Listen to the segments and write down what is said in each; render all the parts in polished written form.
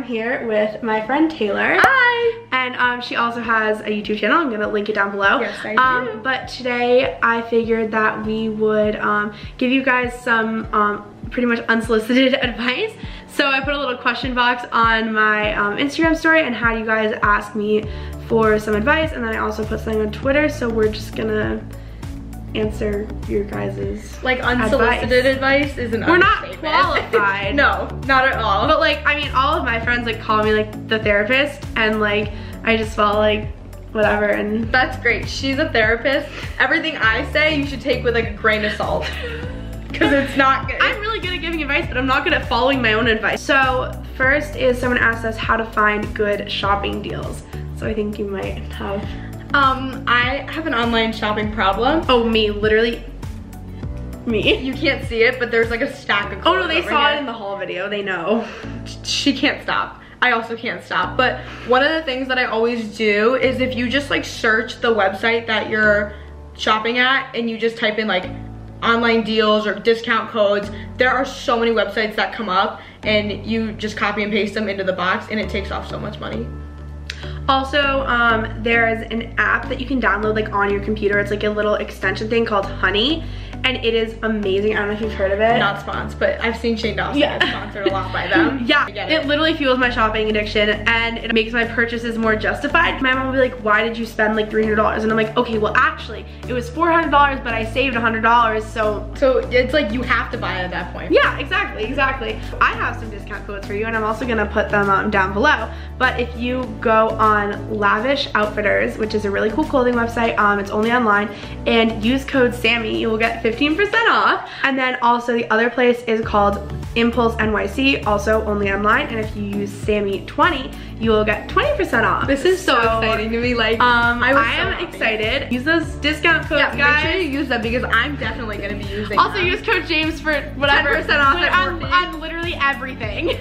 here with my friend Taylor. Hi! And she also has a YouTube channel. I'm gonna link it down below. Yes, I do. But today I figured that we would give you guys some pretty much unsolicited advice. So I put a little question box on my Instagram story and had you guys ask me for some advice, and then I also put something on Twitter, so we're just gonna answer your guys' like unsolicited advice isn't. We're not qualified. No, not at all. But like, I mean, all of my friends like call me like the therapist, and like I just felt like whatever. And that's great. She's a therapist. Everything I say you should take with like a grain of salt, because it's not good. I'm really good at giving advice, but I'm not good at following my own advice. So first is someone asked us how to find good shopping deals. So I think you might have. I have an online shopping problem. Oh, me, literally. Me? You can't see it, but there's like a stack of clothes. Oh no, they saw it in the haul video, they know. She can't stop. I also can't stop. But one of the things that I always do is if you just like search the website that you're shopping at and you just type in like online deals or discount codes, there are so many websites that come up and you just copy and paste them into the box and it takes off so much money. Also, there's an app that you can download like on your computer. It's like a little extension thing called Honey, and it is amazing. I don't know if you've heard of it. Not sponsored, but I've seen Shane Dawson get sponsored a lot by them. Yeah, it literally fuels my shopping addiction and it makes my purchases more justified. My mom will be like, why did you spend like $300? And I'm like, okay, well actually, it was $400, but I saved $100, so it's like you have to buy it at that point. Yeah, exactly. I have some discount codes for you, and I'm also gonna put them down below. But if you go on Lavish Outfitters, which is a really cool clothing website, it's only online, and use code Sammy, you will get 15% off. And then also the other place is called Impulse NYC, also only online, and if you use Sammy20, you will get 20% off. This is so exciting to me. Like, I am excited. Use those discount codes, guys. Make sure you use them because I'm definitely gonna be using also them. use code James for whatever 10% off on literally everything.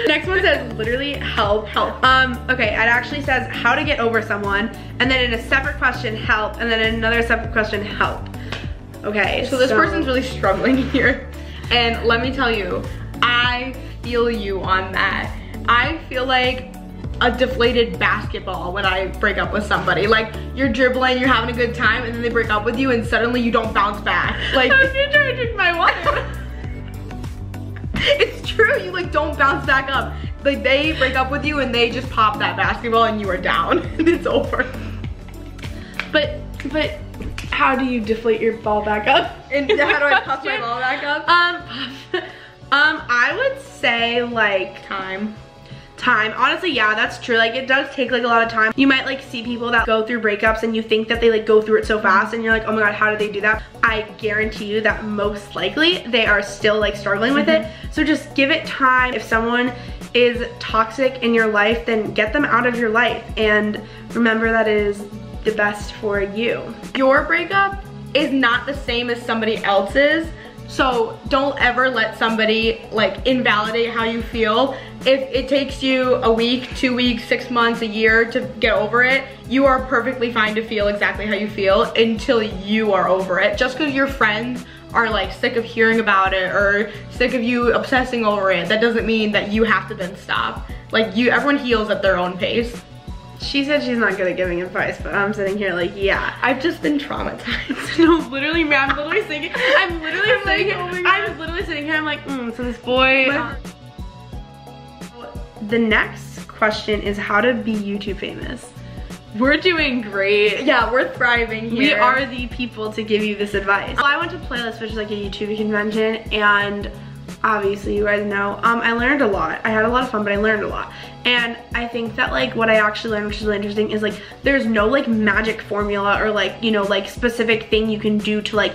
Next one says literally help. Okay, it actually says how to get over someone, and then in a separate question help, and then in another separate question help. Okay, so this person's really struggling here, and let me tell you, I feel you on that. I feel like a deflated basketball when I break up with somebody. Like, you're dribbling, you're having a good time, and then they break up with you, and suddenly you don't bounce back. Like, you're trying to drink my water. It's true, you like don't bounce back up. Like, they break up with you and they just pop that basketball and you are down and it's over. But how do you deflate your ball back up? And how do I puff my ball back up? I would say like time. Honestly, yeah, that's true. Like, it does take like a lot of time. You might like see people that go through breakups and you think that they like go through it so fast and you're like, oh my god, how did they do that? I guarantee you that most likely they are still like struggling with it. So just give it time. If someone is toxic in your life, then get them out of your life and remember that it is the best for you. Your breakup is not the same as somebody else's. So don't ever let somebody like invalidate how you feel. If it takes you a week, 2 weeks, 6 months, a year to get over it, you are perfectly fine to feel exactly how you feel until you are over it. Just because your friends are like sick of hearing about it or sick of you obsessing over it, that doesn't mean that you have to then stop. Like, everyone heals at their own pace. She said she's not good at giving advice, but I'm sitting here like, yeah. I've just been traumatized. No, literally, man, I'm literally thinking, I'm literally sitting here, I'm like, so this boy. The next question is how to be YouTube famous. We're doing great. Yeah, we're thriving here. We are the people to give you this advice. Well, I went to Playlist, which is like a YouTube convention, and obviously you guys know, I learned a lot. I had a lot of fun, but I learned a lot. And I think that like what I actually learned, which is really interesting, is like there's no like magic formula or like, you know, like specific thing you can do to like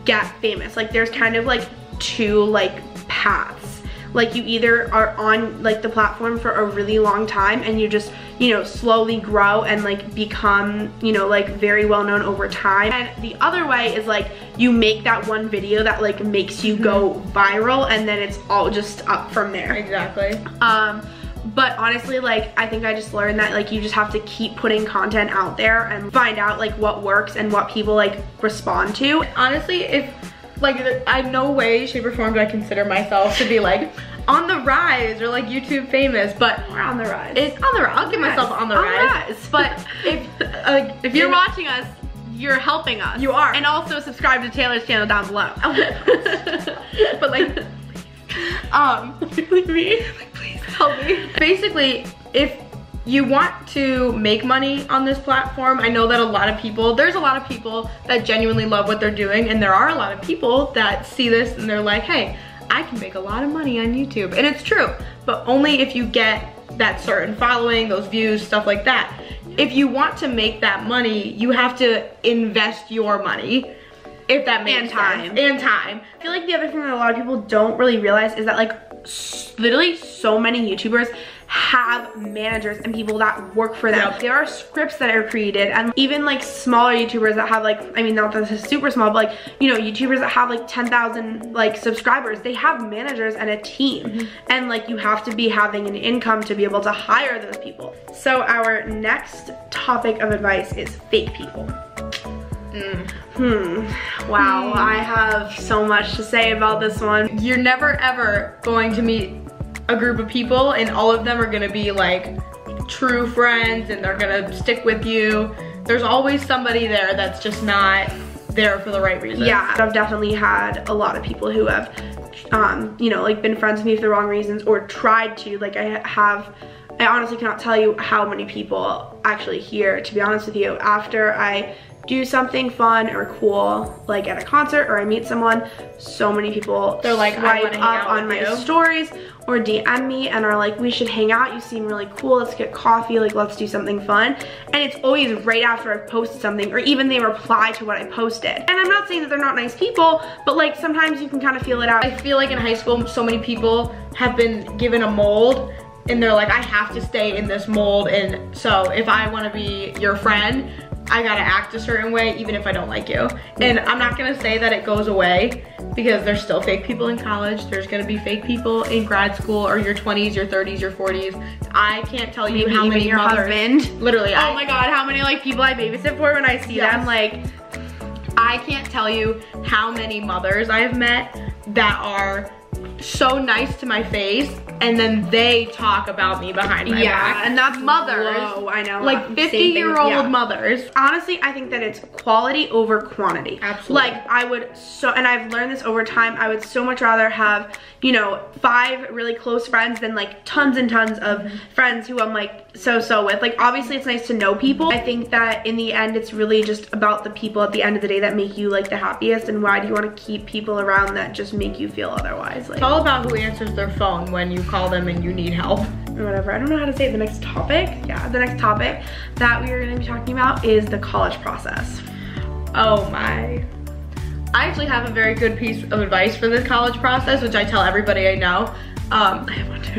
get famous. Like, there's kind of like two like paths. Like, you either are on like the platform for a really long time and you just, you know, slowly grow and like become, you know, like very well known over time. And the other way is like you make that one video that like makes you go viral and then it's all just up from there. Exactly. But honestly, like, I think I just learned that like you just have to keep putting content out there and find out like what works and what people like respond to. Honestly, if like, I no way, shape or form do I consider myself to be like on the rise or like YouTube famous, but we're on the rise. It's on the rise. I'll give myself on the rise. But if you're watching us, you're helping us. You are. And also subscribe to Taylor's channel down below. But like, please help me. Basically, if you want to make money on this platform, I know that there's a lot of people that genuinely love what they're doing, and there are a lot of people that see this and they're like, hey, I can make a lot of money on YouTube. And it's true, but only if you get that certain following, those views, stuff like that. If you want to make that money, you have to invest your money, if that makes sense. And time. I feel like the other thing that a lot of people don't really realize is that like literally so many YouTubers have managers and people that work for them. Yep. There are scripts that are created, and even like smaller YouTubers that have like, I mean, not that this is super small, but like, you know, YouTubers that have like 10,000 like subscribers, they have managers and a team. And like you have to be having an income to be able to hire those people. So our next topic of advice is fake people. Wow, I have so much to say about this one. You're never ever going to meet a group of people and all of them are gonna be like true friends and they're gonna stick with you. There's always somebody there that's just not there for the right reasons. Yeah, I've definitely had a lot of people who have, you know, like been friends with me for the wrong reasons or tried to. Like I honestly cannot tell you how many people actually here, to be honest with you, after I do something fun or cool, like at a concert or I meet someone, so many people, they're like, swipe up on my stories or DM me and are like, we should hang out, you seem really cool, let's get coffee, like let's do something fun. And it's always right after I've posted something, or even they reply to what I posted. And I'm not saying that they're not nice people, but like sometimes you can kind of feel it out. I feel like in high school, so many people have been given a mold and they're like, I have to stay in this mold, and so if I want to be your friend, I gotta act a certain way even if I don't like you. And I'm not gonna say that it goes away, because there's still fake people in college, there's gonna be fake people in grad school or your 20s, your 30s, your 40s. I can't tell you how many your mothers, husband. Literally. Oh my god, how many like people I babysit for when I see them, like, I can't tell you how many mothers I have met that are so nice to my face and then they talk about me behind my back. And that's mothers. Whoa, I know. Like 50-year-old mothers. Honestly, I think that it's quality over quantity. Absolutely. Like and I've learned this over time, I would so much rather have, you know, 5 really close friends than like tons and tons of friends who I'm like so with. Like obviously it's nice to know people. I think that in the end it's really just about the people at the end of the day that make you like the happiest, and why do you want to keep people around that just make you feel otherwise? Like, it's all about who answers their phone when you call them and you need help. Or whatever. I don't know how to say it. The next topic. Yeah, the next topic that we are going to be talking about is the college process. Oh my. I actually have a very good piece of advice for the college process, which I tell everybody I know.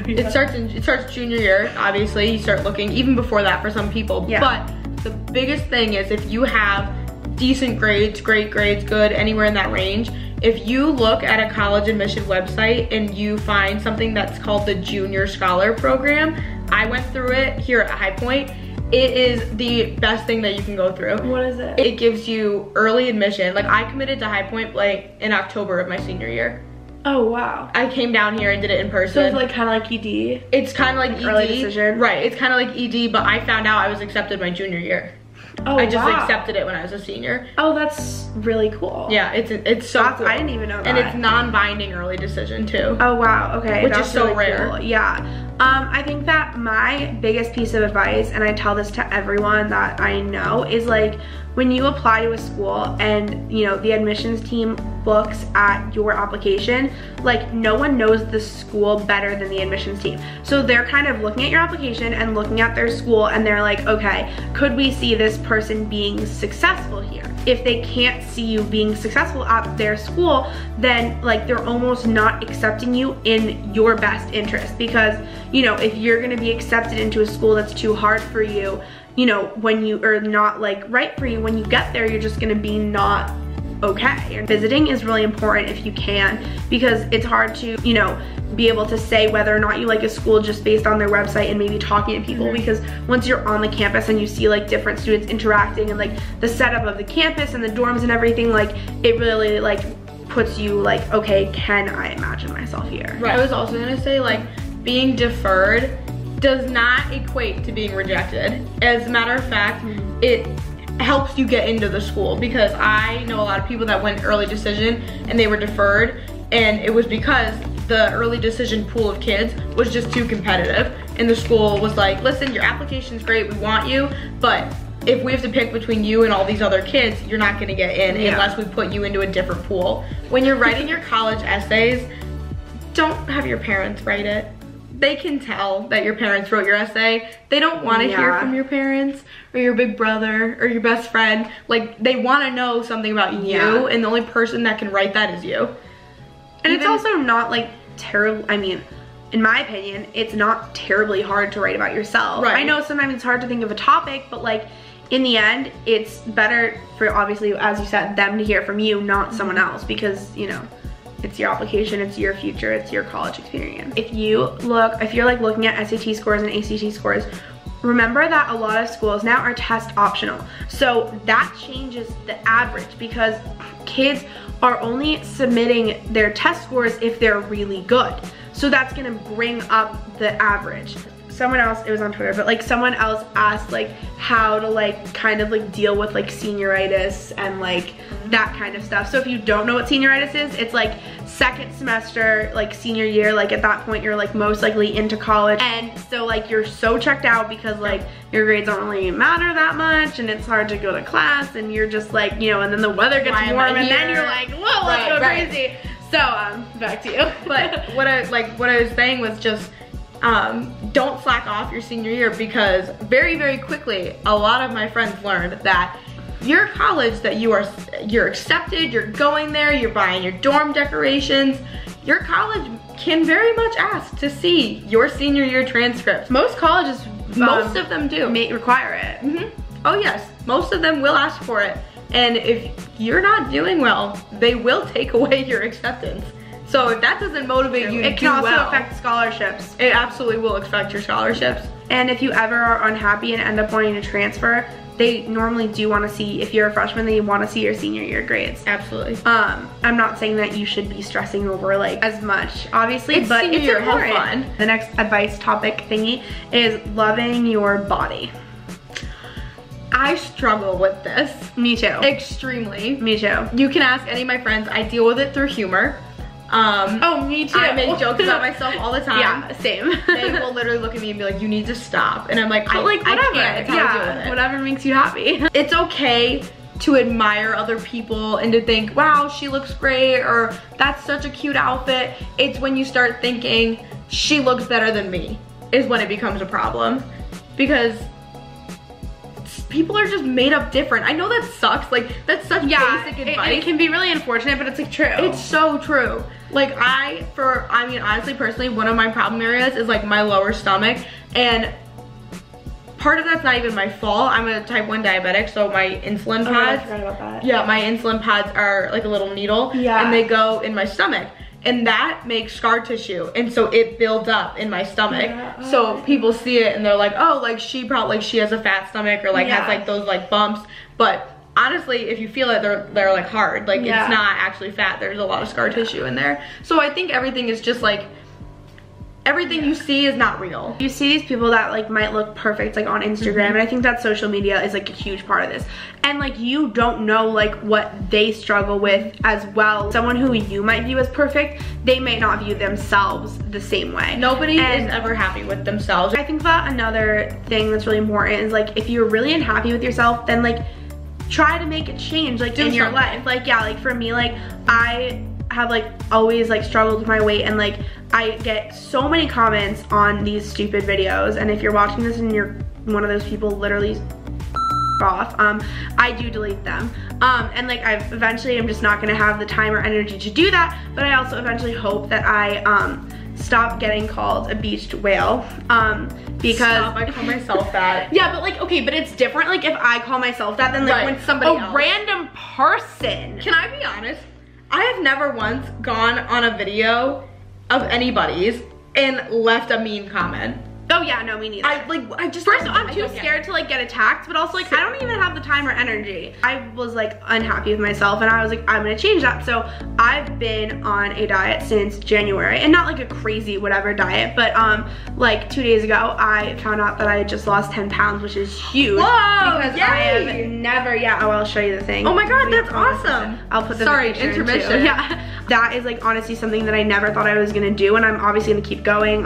It starts junior year, obviously. You start looking even before that for some people. Yeah. But the biggest thing is if you have decent grades, great grades, good, anywhere in that range, if you look at a college admission website and you find something that's called the Junior Scholar Program, I went through it here at High Point. It is the best thing that you can go through. What is it? It gives you early admission. Like I committed to High Point like in October of my senior year. Oh wow. I came down here and did it in person. So it's like kind of like ED? It's kind of like ED. Early decision? Right, it's kind of like ED, but I found out I was accepted my junior year. Oh, I just accepted it when I was a senior. Oh, that's really cool. Yeah, it's so cool. I didn't even know that. And it's non-binding early decision too. Oh wow, okay. Which is so really rare. Cool. Yeah. I think that my biggest piece of advice, and I tell this to everyone that I know, is like when you apply to a school and you know the admissions team looks at your application, like no one knows the school better than the admissions team. So they're kind of looking at your application and looking at their school and they're like, okay, could we see this person being successful here? If they can't see you being successful at their school, then like they're almost not accepting you in your best interest, because you know, if you're gonna be accepted into a school that's too hard for you, you know, when you are not like right for you, when you get there, you're just gonna be not okay. And visiting is really important if you can, because it's hard to, you know, be able to say whether or not you like a school just based on their website and maybe talking to people, because once you're on the campus and you see like different students interacting and like the setup of the campus and the dorms and everything, like it really like puts you like, okay, can I imagine myself here? Right. I was also gonna say, like, being deferred does not equate to being rejected. As a matter of fact, it helps you get into the school, because I know a lot of people that went early decision and they were deferred, and it was because the early decision pool of kids was just too competitive, and the school was like, listen, your application's great, we want you, but if we have to pick between you and all these other kids, you're not gonna get in unless we put you into a different pool. When you're writing your college essays, don't have your parents write it. They can tell that your parents wrote your essay. They don't want to hear from your parents or your big brother or your best friend. Like, they want to know something about you, and the only person that can write that is you. And it's also not like terrible. I mean, in my opinion, it's not terribly hard to write about yourself. Right. I know sometimes it's hard to think of a topic, but like in the end, it's better for, obviously, as you said, them to hear from you, not someone else, because, you know, it's your application, it's your future, it's your college experience. If you're like looking at SAT scores and ACT scores, remember that a lot of schools now are test optional. So that changes the average, because kids are only submitting their test scores if they're really good. So that's gonna bring up the average. Someone else, it was on Twitter, but like someone else asked like how to like kind of like deal with like senioritis and like that kind of stuff. So if you don't know what senioritis is, it's like second semester, like senior year, like at that point you're like most likely into college. And so like you're so checked out because like your grades don't really matter that much, and it's hard to go to class, and you're just like, you know, and then the weather gets warm and then you're like, whoa, let's go crazy. So back to you. But what I was saying was just, don't slack off your senior year, because very, very quickly, a lot of my friends learned that your college, that you're accepted, you're going there, you're buying your dorm decorations, your college can very much ask to see your senior year transcripts. Most colleges, most of them do. May require it. Oh yes, most of them will ask for it. And if you're not doing well, they will take away your acceptance. So if that doesn't motivate you to do well, it can also affect scholarships. It absolutely will affect your scholarships. And if you ever are unhappy and end up wanting to transfer, they normally do want to see, if you're a freshman, they want to see your senior year grades. Absolutely. I'm not saying that you should be stressing over like as much, obviously, but it's important. Have fun. The next advice topic thingy is loving your body. I struggle with this. Me too. Extremely. Me too. You can ask any of my friends. I deal with it through humor. Oh, me too. I make jokes about myself all the time. Yeah, same. They will literally look at me and be like, you need to stop. And I'm like, whatever. I can't. It's how I deal with it. Whatever makes you happy. It's okay to admire other people and to think, wow, she looks great, or that's such a cute outfit. It's when you start thinking, she looks better than me, is when it becomes a problem. Because people are just made up different. I know that sucks. Like, that's such basic advice. It can be really unfortunate, but it's like true. It's so true. Like I mean, honestly, personally, one of my problem areas is like my lower stomach, and part of that's not even my fault. I'm a type 1 diabetic, so my insulin pads. I forgot about that. Yeah, my insulin pads are like a little needle, and they go in my stomach. And that makes scar tissue, and so it builds up in my stomach. So people see it and they're like, oh, like she has a fat stomach, or like has like those like bumps. But honestly, if you feel it, they're like hard. Like it's not actually fat. There's a lot of scar tissue in there. So I think everything is just like, everything you see is not real. You see these people that like might look perfect like on Instagram, and I think that social media is like a huge part of this. And like you don't know like what they struggle with as well. Someone who you might view as perfect, they may not view themselves the same way. Nobody is ever happy with themselves. I think that another thing that's really important is like, if you're really unhappy with yourself, then like try to make a change like in your life. Like like for me, like I have like always like struggled with my weight, and like I get so many comments on these stupid videos, and if you're watching this and you're one of those people, literally off, I do delete them, and like eventually I'm just not gonna have the time or energy to do that, but I also eventually hope that I stop getting called a beached whale, because Stop, I call myself that. Yeah, but like, okay, but it's different like if I call myself that than like when somebody else, random person. Can I be honest? I have never once gone on a video of anybody's and left a mean comment. Oh yeah, no, me neither. I just first I'm too scared to like get attacked, but also like I don't even have the time or energy. I was like unhappy with myself, and I was like, I'm gonna change that. So I've been on a diet since January, and not like a crazy whatever diet, but like 2 days ago I found out that I had just lost 10 pounds, which is huge. Whoa, because yay. I have never, oh, I'll show you the thing. Oh my god, that's awesome. I'll put the intermission. Too. Yeah, that is like honestly something that I never thought I was gonna do, and I'm obviously gonna keep going.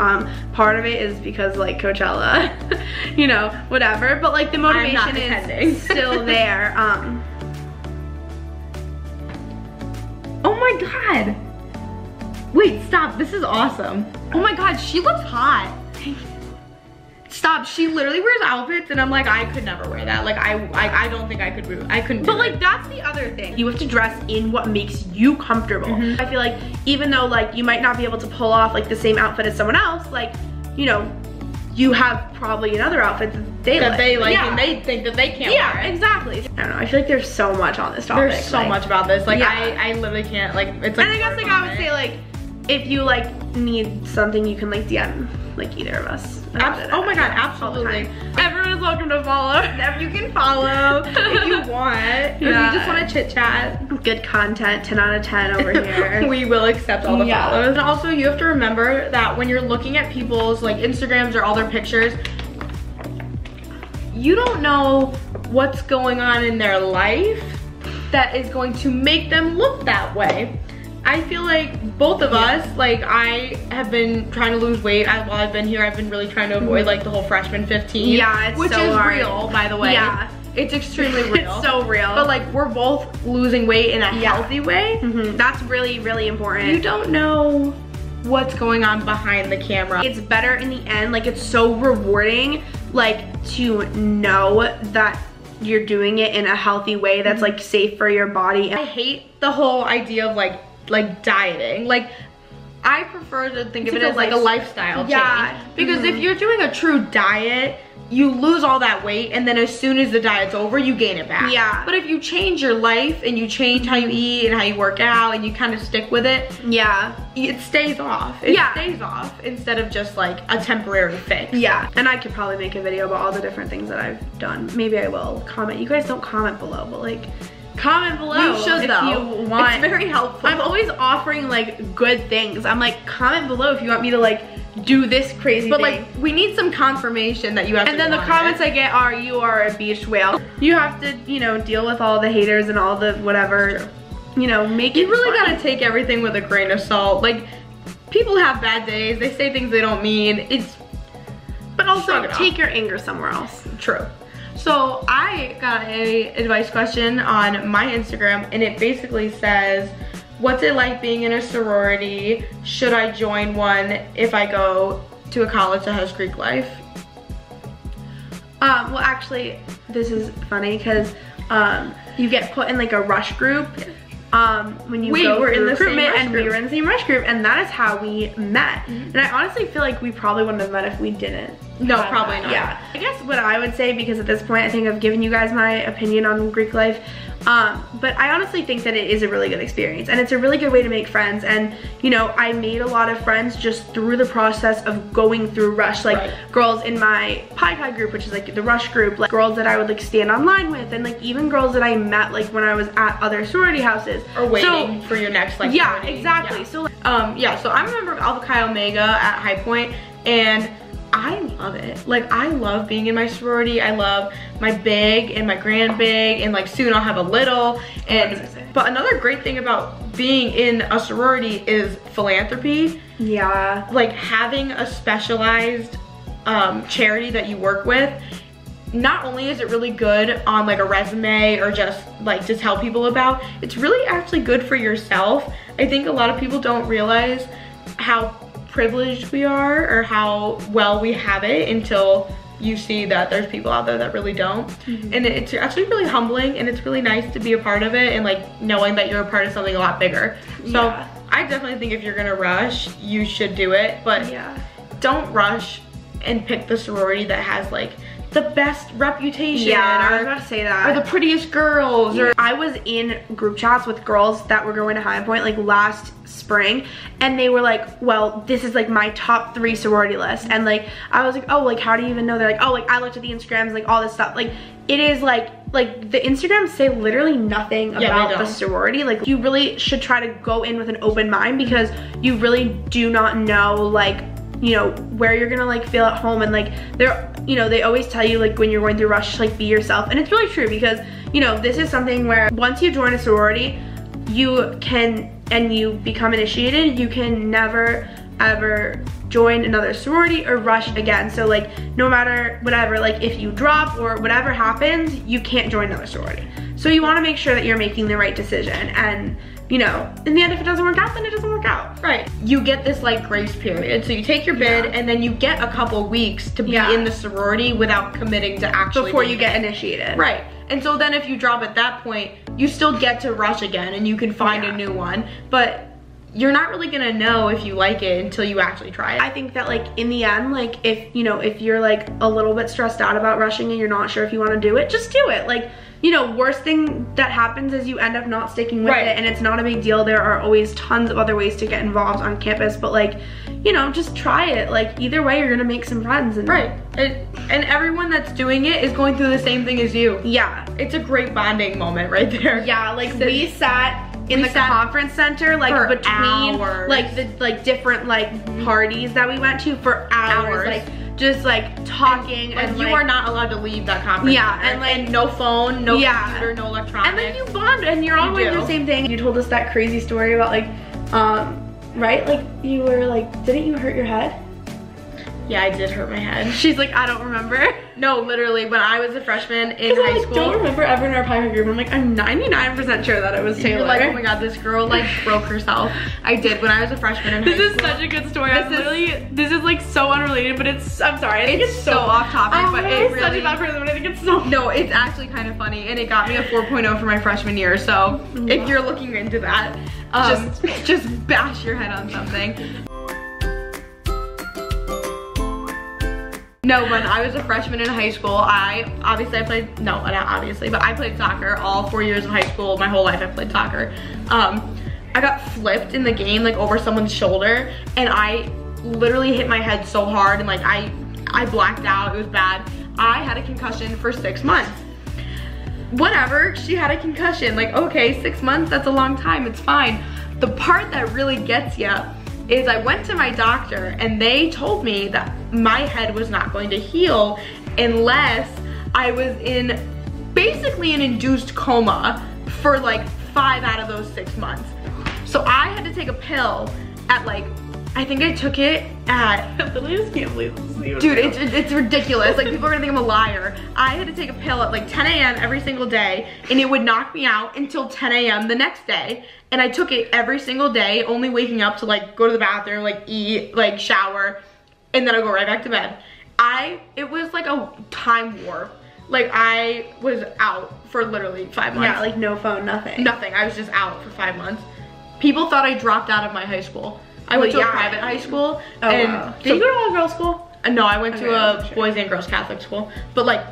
Part of it is because like Coachella, you know, whatever, but like the motivation is still there. Oh my god. Wait, stop, this is awesome. Oh my god, she looks hot. Stop, she literally wears outfits and I'm like, I could never wear that. Like I don't think I couldn't But like that's the other thing. You have to dress in what makes you comfortable. I feel like even though like you might not be able to pull off like the same outfit as someone else, like, you know, you have probably another outfit that they like and they think that they can't wear it. Exactly. I don't know, I feel like there's so much on this topic. There's so much about this. Like I literally can't, like it's like. And I guess like I would say like, if you like need something, you can like DM like either of us. Oh my god, absolutely. Everyone is welcome to follow. You can follow if you want. Or if you just want to chit chat. Good content, 10 out of 10 over here. We will accept all the follows. And also you have to remember that when you're looking at people's like Instagrams or all their pictures, you don't know what's going on in their life that is going to make them look that way. I feel like both of us, like I have been trying to lose weight while I've been here. I've been really trying to avoid like the whole freshman 15. Yeah, it's which so is hard. real, by the way. Yeah. It's extremely real. It's so real. But like we're both losing weight in a healthy way. That's really, really important. You don't know what's going on behind the camera. It's better in the end. Like it's so rewarding like to know that you're doing it in a healthy way that's like safe for your body. I hate the whole idea of like dieting. Like I prefer to think of it as like a lifestyle change. Because if you're doing a true diet, you lose all that weight and then as soon as the diet's over, you gain it back. Yeah. But if you change your life and you change how you eat and how you work out and you kind of stick with it, it stays off. It stays off instead of just like a temporary fix. Yeah. And I could probably make a video about all the different things that I've done. Maybe I will comment. You guys don't comment below, but like comment below. You should, if though. you want. It's very helpful. I'm always offering like good things. I'm like, comment below if you want me to like do this crazy thing. Like we need some confirmation that you have. And then the comments I get are, you are a beached whale. You have to, you know, deal with all the haters and all the whatever, you know, make it You really fun. gotta take everything with a grain of salt. Like people have bad days, they say things they don't mean. But also take your anger somewhere else. True. So I got a advice question on my Instagram and it basically says, what's it like being in a sorority? Should I join one if I go to a college that has Greek life? Well actually, this is funny because you get put in like a rush group when you go through recruitment, and we were in the same rush group, and that is how we met. And I honestly feel like we probably wouldn't have met if we didn't. No, probably not. Yeah. I guess what I would say, because at this point I think I've given you guys my opinion on Greek life, but I honestly think that it is a really good experience and it's a really good way to make friends. And you know, I made a lot of friends just through the process of going through rush, like girls in my Pi Chi group, which is like the rush group, like girls that I would like stand online with, and like even girls that I met like when I was at other sorority houses or waiting for your next like sorority. Exactly. So like, so I'm a member of Alpha Chi Omega at High Point, and I love it. Like I love being in my sorority. I love my big and my grand big, and like soon I'll have a little. And but another great thing about being in a sorority is philanthropy. Yeah. Like having a specialized charity that you work with. Not only is it really good on like a resume or just like to tell people about, it's really actually good for yourself. I think a lot of people don't realize how privileged we are or how well we have it until you see that there's people out there that really don't. And it's actually really humbling, and it's really nice to be a part of it and like knowing that you're a part of something a lot bigger. So I definitely think if you're gonna rush, you should do it, but don't rush and pick the sorority that has like the best reputation. Yeah, or, I was about to say that. Or the prettiest girls. Or I was in group chats with girls that were going to High Point like last spring, and they were like, well, this is like my top 3 sorority list. And like, I was like, oh, like how do you even know? They're like, oh, like I looked at the Instagrams, like all this stuff. Like it is like the Instagrams say literally nothing about the sorority. Like you really should try to go in with an open mind, because you really do not know like, you know, where you're gonna like feel at home. And like they're, you know, they always tell you like when you're going through rush, like be yourself. And it's really true, because you know, this is something where once you join a sorority, you can, and you become initiated, you can never ever join another sorority or rush again. So like no matter whatever, like if you drop or whatever happens, you can't join another sorority. So you want to make sure that you're making the right decision, and you know, in the end, if it doesn't work out, then it doesn't work out. Right. You get this like grace period. So you take your bid, and then you get a couple weeks to be in the sorority without committing to actually before you get initiated. Right. And so then if you drop at that point, you still get to rush again and you can find a new one. But you're not really gonna know if you like it until you actually try it. I think that like in the end, like if, you know, if you're like a little bit stressed out about rushing and you're not sure if you wanna do it, just do it. Like, you know, worst thing that happens is you end up not sticking with it, and it's not a big deal. There are always tons of other ways to get involved on campus, but like, you know, just try it. Like either way, you're gonna make some friends. And and everyone that's doing it is going through the same thing as you. Yeah. It's a great bonding moment right there. Yeah, like we sat in the conference center, like between hours. like the like different like parties that we went to for hours. Like just like talking, and you are not allowed to leave that conference center. and like and no phone, no computer, no electronics. And then you bond, and you're all going through the same thing. You told us that crazy story about like right, like you were like, didn't you hurt your head? Yeah, I did hurt my head. She's like, I don't remember. No, literally, when I was a freshman in high school. I don't remember ever in our private group. I'm like, I'm 99% sure that it was Taylor. You're like, oh my god, this girl like broke herself. I did when I was a freshman in high school. This is such a good story. This is like so unrelated, but it's, I'm sorry, I think it's so off topic, but it's such a bad person, but I think it's so. No, it's actually kind of funny, and it got me a 4.0 for my freshman year, so if you're looking into that, just bash your head on something. No, when I was a freshman in high school, I played, no, not obviously, but I played soccer all 4 years of high school. My whole life I played soccer. I got flipped in the game, like over someone's shoulder, and I literally hit my head so hard, and like I blacked out. It was bad. I had a concussion for 6 months. Whatever, she had a concussion. Like, okay, 6 months, that's a long time, it's fine. The part that really gets you is I went to my doctor, and they told me that my head was not going to heal unless I was in basically an induced coma for like 5 out of those 6 months. So I had to take a pill at like, I think I took it at, I literally just can't believe this. Dude, it's ridiculous. Like, people are gonna think I'm a liar. I had to take a pill at like 10 a.m. every single day, and it would knock me out until 10 a.m. the next day. And I took it every single day, only waking up to like go to the bathroom, like eat, like shower, and then I'll go right back to bed. It was like a time warp. Like, I was out for literally 5 months. Yeah, like no phone, nothing. Nothing, I was just out for 5 months. People thought I dropped out of my high school. I went to a private high school. Oh, and wow. Did you go to all girls school? No, I went to a boys and girls Catholic school. But like,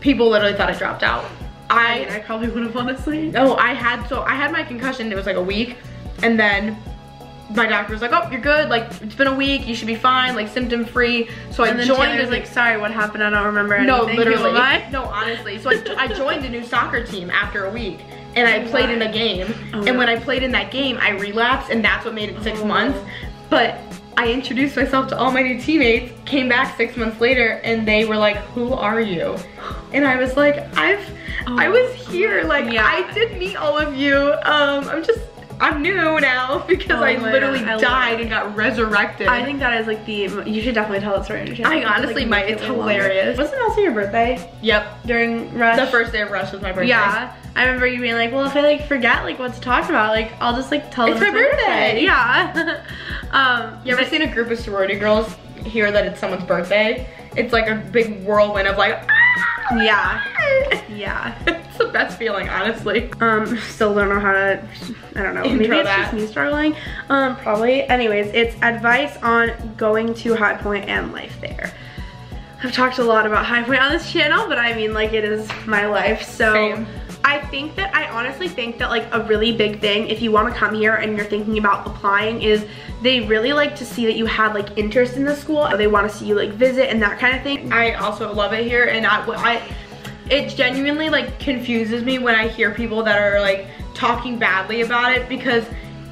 people literally thought I dropped out. I mean, I probably would have, honestly. No, I had my concussion, it was like a week, and then my doctor was like, oh, you're good, like, it's been a week, you should be fine, like, symptom free. So I joined. And like, sorry, what happened? I don't remember anything. No, literally. No, honestly. So I joined a new soccer team after a week, and I played in a game. And when I played in that game, I relapsed, and that's what made it 6 months. But I introduced myself to all my new teammates, came back 6 months later, and they were like, who are you? And I was like, I was here, like, I did meet all of you. I'm new now because I literally died and got resurrected. I think that is like you should definitely tell that story. I honestly might, it's hilarious. Wasn't it also your birthday? Yep. During Rush? The first day of Rush was my birthday. Yeah. I remember you being like, well, if I like forget like what to talk about, like I'll just like tell them it's my birthday. Yeah. You ever seen a group of sorority girls hear that it's someone's birthday? It's like a big whirlwind of like, ah! Yeah. It's the best feeling, honestly. Still don't know how to, I don't know. Maybe it's just me struggling. Probably. Anyways, it's advice on going to High Point and life there. I've talked a lot about High Point on this channel, but I mean, like, it is my life, so. Same. I honestly think that like a really big thing if you want to come here and you're thinking about applying is they really like to see that you have like interest in the school. They want to see you like visit and that kind of thing. I also love it here, and it genuinely like confuses me when I hear people that are like talking badly about it, because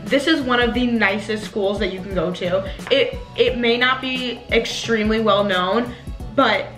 this is one of the nicest schools that you can go to. It may not be extremely well known, but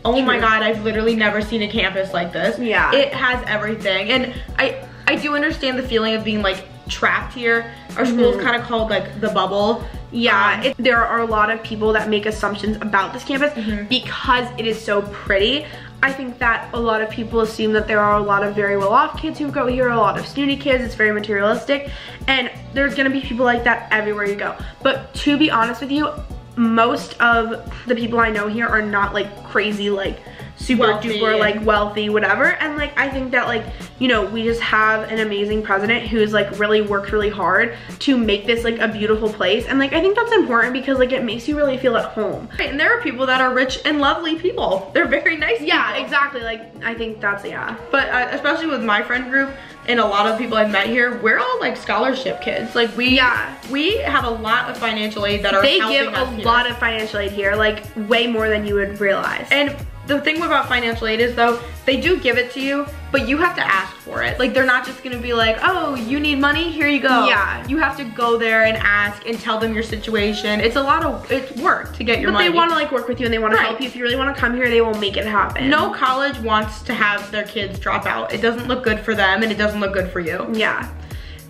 oh my God, I've literally never seen a campus like this. Yeah. It has everything. And I do understand the feeling of being like trapped here. Our school is kind of called like the bubble. Yeah, there are a lot of people that make assumptions about this campus because it is so pretty. I think that a lot of people assume that there are a lot of very well-off kids who go here, a lot of snooty kids, it's very materialistic, and there's gonna be people like that everywhere you go. But to be honest with you, most of the people I know here are not like crazy, like super duper like wealthy, whatever. And like I think that like, you know, we just have an amazing president who's like really worked really hard to make this like a beautiful place. And like I think that's important because like it makes you really feel at home. Right, and there are people that are rich and lovely people. They're very nice people. Yeah, exactly. Like I think that's, yeah. But especially with my friend group and a lot of people I've met here, we're all like scholarship kids. Like we have a lot of financial aid that are helping us here. They give a lot of financial aid here, like way more than you would realize. And the thing about financial aid is though, they do give it to you, but you have to ask for it. Like they're not just gonna be like, oh, you need money, here you go. Yeah. You have to go there and ask and tell them your situation. It's work to get your money. But they wanna like work with you and they wanna help you. If you really wanna come here, they will make it happen. No college wants to have their kids drop out. It doesn't look good for them and it doesn't look good for you. Yeah.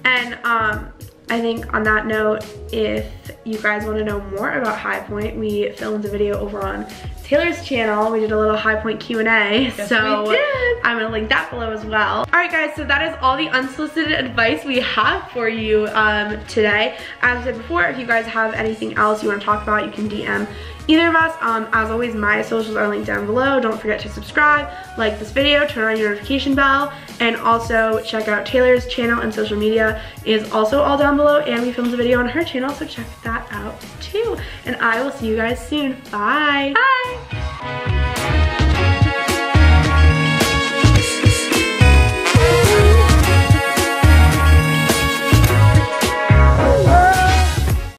And I think on that note, if you guys want to know more about High Point, we filmed a video over on Taylor's channel. We did a little High Point Q&A, yes, so we did. I'm gonna link that below as well. All right guys, so that is all the unsolicited advice we have for you today. As I said before, if you guys have anything else you want to talk about, you can DM either of us. As always, my socials are linked down below. Don't forget to subscribe, like this video, turn on your notification bell, and also check out Taylor's channel and social media is also all down below, and we filmed a video on her channel, so check that out too. And I will see you guys soon. Bye. Bye.